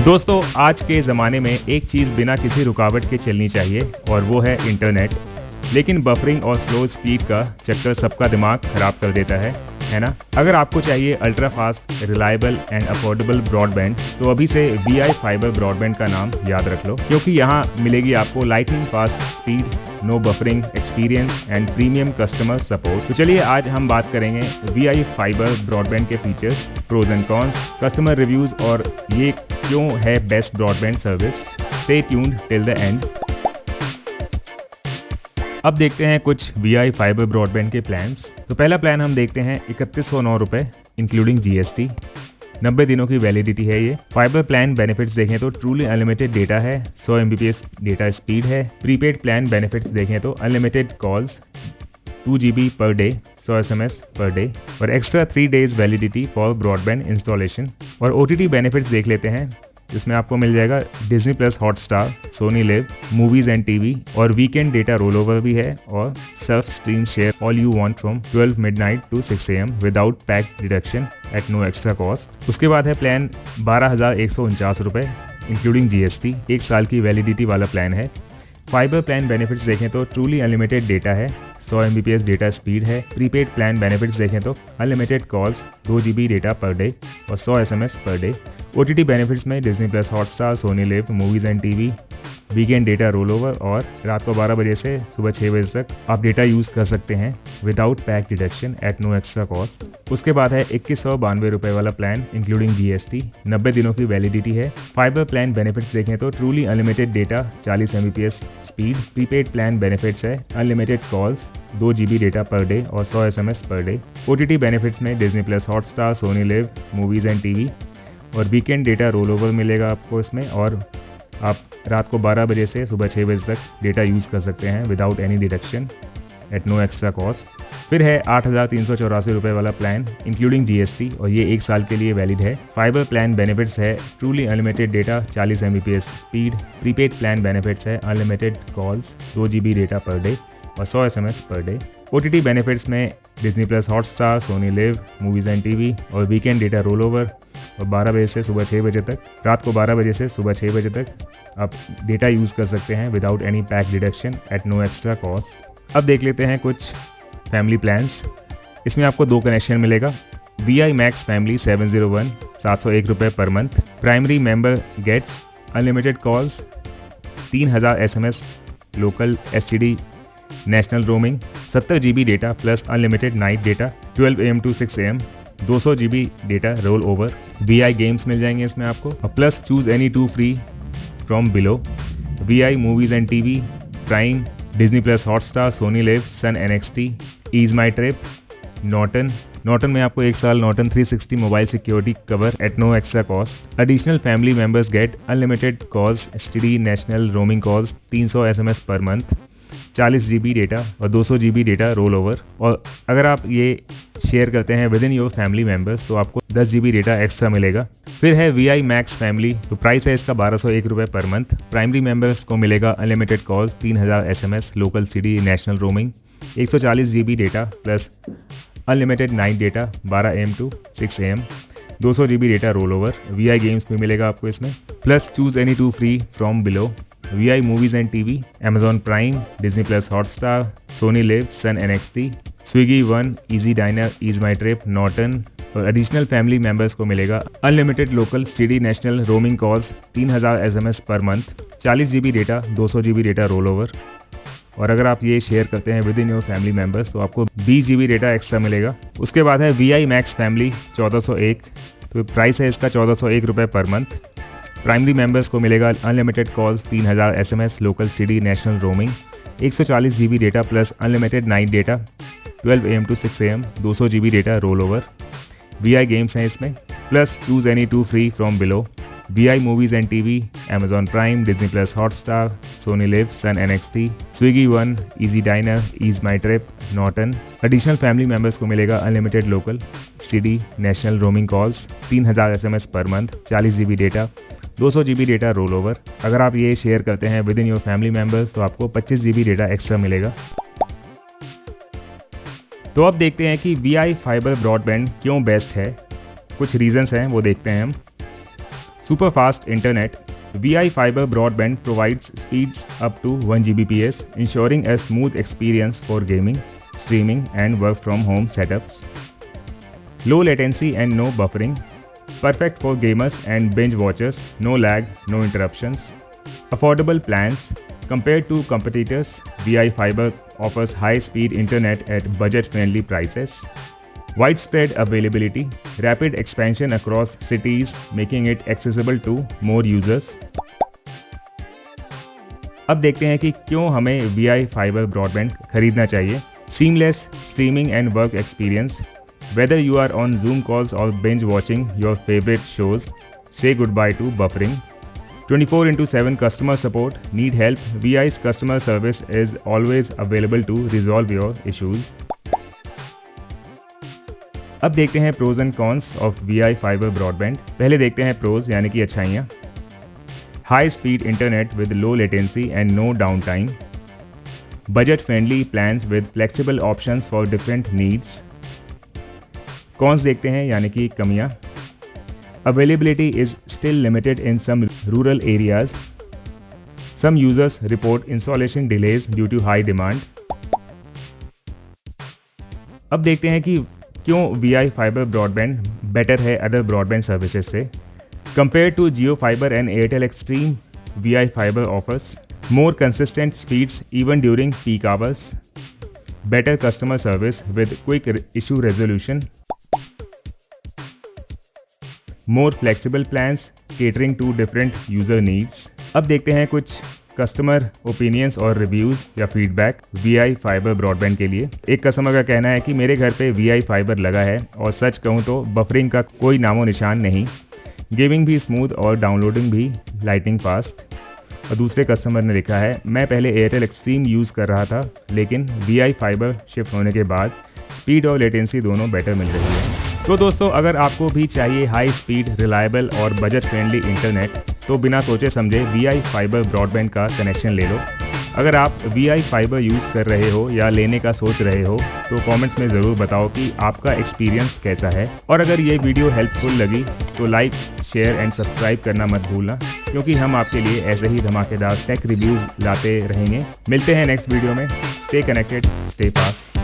दोस्तों, आज के ज़माने में एक चीज़ बिना किसी रुकावट के चलनी चाहिए और वो है इंटरनेट। लेकिन बफरिंग और स्लो स्पीड का चक्कर सबका दिमाग खराब कर देता है ना। अगर आपको चाहिए ultra fast, reliable and affordable broadband तो अभी से VI फाइबर ब्रॉडबैंड का नाम याद रख लो, क्योंकि यहाँ मिलेगी आपको lightning fast speed, no buffering experience and premium customer support. तो चलिए आज हम बात करेंगे VI फाइबर ब्रॉडबैंड के features, pros and cons, customer reviews और ये क्यों है best broadband service. Stay tuned till the end. अब देखते हैं कुछ VI फाइबर ब्रॉडबैंड के प्लान्स। तो पहला प्लान हम देखते हैं 3109 रुपये इंक्लूडिंग GST। 90 दिनों की वैलिडिटी है ये। फाइबर प्लान बेनिफिट्स देखें तो ट्रूली अनलिमिटेड डेटा है, 100 MBps डेटा स्पीड है। प्रीपेड प्लान बेनिफिट्स देखें तो unlimited calls, 2 GB per day, 100 SMS per day और extra 3 days validity for broadband installation. और OTT बेनिफिट्स देख लेते हैं, जिसमें आपको मिल जाएगा Disney plus Hotstar, Sony Liv, movies and TV और वीकेंड डेटा रोल ओवर भी है और surf stream share all you want from 12 midnight to 6 AM without pack deduction at no extra cost. उसके बाद है प्लान 12,149 रुपये इंक्लूडिंग GST, 1 साल की वैलिडिटी वाला प्लान है। फाइबर प्लान बेनिफिट्स देखें तो ट्रूली अनलिमिटेड डेटा है, 100 MBps डेटा स्पीड है। प्रीपेड प्लान बेनिफिट्स देखें तो unlimited calls, 2 GB data per day और 100 SMS per day. OTT benefits में Disney plus Hotstar, Sony Liv, movies and TV, weekend data roll over और रात को 12 बजे से सुबह 6 बजे तक आप डेटा यूज़ कर सकते हैं without pack deduction at no extra cost. उसके बाद है 2192 रुपये वाला प्लान इंक्लूडिंग GST, 90 दिनों की वैलिडिटी है। फाइबर प्लान बेनिफिट्स देखें तो truly unlimited data, 40 MBps speed. Prepaid plan benefits है unlimited calls, 2 GB data per day और 100 SMS per day. OTT benefits में Disney plus Hotstar, Sony Liv, movies and TV और weekend data roll over मिलेगा आपको इसमें, और आप रात को 12 बजे से सुबह 6 बजे तक डेटा यूज़ कर सकते हैं without any deduction at no extra cost. फिर है 8,384 रुपये वाला प्लान इंक्लूडिंग GST और ये 1 साल के लिए वैलिड है। फाइबर प्लान बेनिफिट्स है truly unlimited data, 40 MBps speed. Prepaid plan benefits है unlimited calls, 2 GB data per day और 100 SMS per day. OTT benefits में Disney plus Hotstar, Sony Liv, movies and TV और weekend data roll over और 12 बजे से सुबह 6 बजे तक, रात को 12 बजे से सुबह 6 बजे तक आप डेटा यूज़ कर सकते हैं without any pack deduction at no extra cost. अब देख लेते हैं कुछ फैमिली प्लान्स। इसमें आपको 2 कनेक्शन मिलेगा। VI मैक्स फैमिली 701, 701 रुपये पर month. Primary member gets unlimited calls, 3000 SMS local STD national roaming, 70 GB data plus unlimited night data, 12 AM to 6 AM, 200 GB data roll over. VI games मिल जाएंगे इसमें आपको और plus choose any 2 free from below. VI movies and TV, Prime, Disney plus Hotstar, Sony Liv, Sun NXT, Ease my trip, Norton में आपको 1 साल Norton 360 mobile security cover at no extra cost. Additional family members get unlimited calls, STD national roaming calls, 300 SMS per month, 40 GB data और 200 GB data roll over. और अगर आप ये share करते हैं with in your family members तो आपको 10 GB data extra मिलेगा। फिर है VI मैक्स फैमिली, तो प्राइस है इसका 1201 रुपये पर मंथ। प्राइमरी मेंबर्स को मिलेगा unlimited calls, 3000 SMS local CD national roaming, 140 GB data plus unlimited night data 12 AM to 6 AM, 200 GB data roll over. VI games भी मिलेगा आपको इसमें, plus choose any 2 free from below. VI movies and TV, Amazon prime, Disney plus Hotstar, Sony Liv, Sun NXT, Swiggy one, easy diner, ease my trip, Norton. और additional family members को मिलेगा unlimited local STD national roaming calls, 3000 SMS per month, 40 GB data, 200 GB data roll over. और अगर आप ये share करते हैं with in your family members तो आपको 20 GB डेटा एक्स्ट्रा मिलेगा। उसके बाद है VI मैक्स फैमिली 1401, तो प्राइस है इसका 1401 रुपये पर मंथ। प्राइमरी मेंबर्स को मिलेगा unlimited calls, 3000 SMS local CD national roaming, 140 GB data plus unlimited night data, 12 AM to 6 AM, 200 GB data roll over. VI games हैं इसमें, plus choose any 2 free from below. VI movies and TV, Amazon prime, Disney plus Hotstar, Sony Liv, Sun NXT, Swiggy one, easy diner, ease my trip, Norton. Additional family members को मिलेगा unlimited local CD national roaming calls, 3000 SMS per month, 40 GB data, 200 GB data roll over. अगर आप ये share करते हैं with in your family members तो आपको 25 GB data extra मिलेगा। तो अब देखते हैं कि VI फाइबर ब्रॉडबैंड क्यों बेस्ट है। कुछ रीजंस हैं वो देखते हैं हम। Super fast internet. VI Fiber broadband provides speeds up to 1 Gbps, ensuring a smooth experience for gaming, streaming, and work from home setups. Low latency and no buffering. Perfect for gamers and binge watchers, no lag, no interruptions. Affordable plans. Compared to competitors, VI Fiber offers high-speed internet at budget-friendly prices. Widespread availability, rapid expansion across cities, making it accessible to more users. अब देखते हैं कि क्यों हमें VI Fiber broadband खरीदना चाहिए. Seamless streaming and work experience. Whether you are on Zoom calls or binge watching your favorite shows, say goodbye to buffering. 24/7 customer support. Need help? VI's customer service is always available to resolve your issues. अब देखते हैं pros and cons of VI fibre broadband. पहले देखते हैं pros यानी कि अच्छाइयाँ. High speed internet with low latency and no down time. Budget friendly plans with flexible options for different needs. Cons देखते हैं यानी कि कमियाँ. Availability is still limited in some rural areas. Some users report installation delays due to high demand. अब देखते हैं कि क्यों VI फाइबर ब्रॉडबैंड बेटर है अदर ब्रॉडबैंड सर्विसेज से. Compared to Jio Fiber and Airtel Xtreme, VI Fiber offers more consistent speeds even during peak hours. Better customer service with quick issue resolution. More flexible plans catering to different user needs. अब देखते हैं कुछ customer opinions और reviews या feedback VI fibre broadband के लिए. एक customer का कहना है कि मेरे घर पे VI फाइबर लगा है और सच कहूँ तो बफरिंग का कोई नामो निशान नहीं. गेमिंग भी स्मूथ और डाउनलोडिंग भी लाइटिंग फास्ट. और दूसरे कस्टमर ने लिखा है मैं पहले एयरटेल एक्सट्रीम यूज़ कर रहा था लेकिन VI फाइबर शिफ्ट होने के बाद स्पीड और लेटेंसी दोनों बेटर मिल रही है. तो दोस्तों अगर आपको भी चाहिए हाई स्पीड, रिलायबल और बजट फ्रेंडली इंटरनेट तो बिना सोचे समझे VI फाइबर ब्रॉडबैंड का कनेक्शन ले लो. अगर आप VI फाइबर यूज़ कर रहे हो या लेने का सोच रहे हो तो कमेंट्स में ज़रूर बताओ कि आपका एक्सपीरियंस कैसा है. और अगर ये वीडियो हेल्पफुल लगी तो लाइक, शेयर एंड सब्सक्राइब करना मत भूलना क्योंकि हम आपके लिए ऐसे ही धमाकेदार टेक रिव्यूज़ लाते रहेंगे. मिलते हैं नेक्स्ट वीडियो में. Stay connected, stay fast.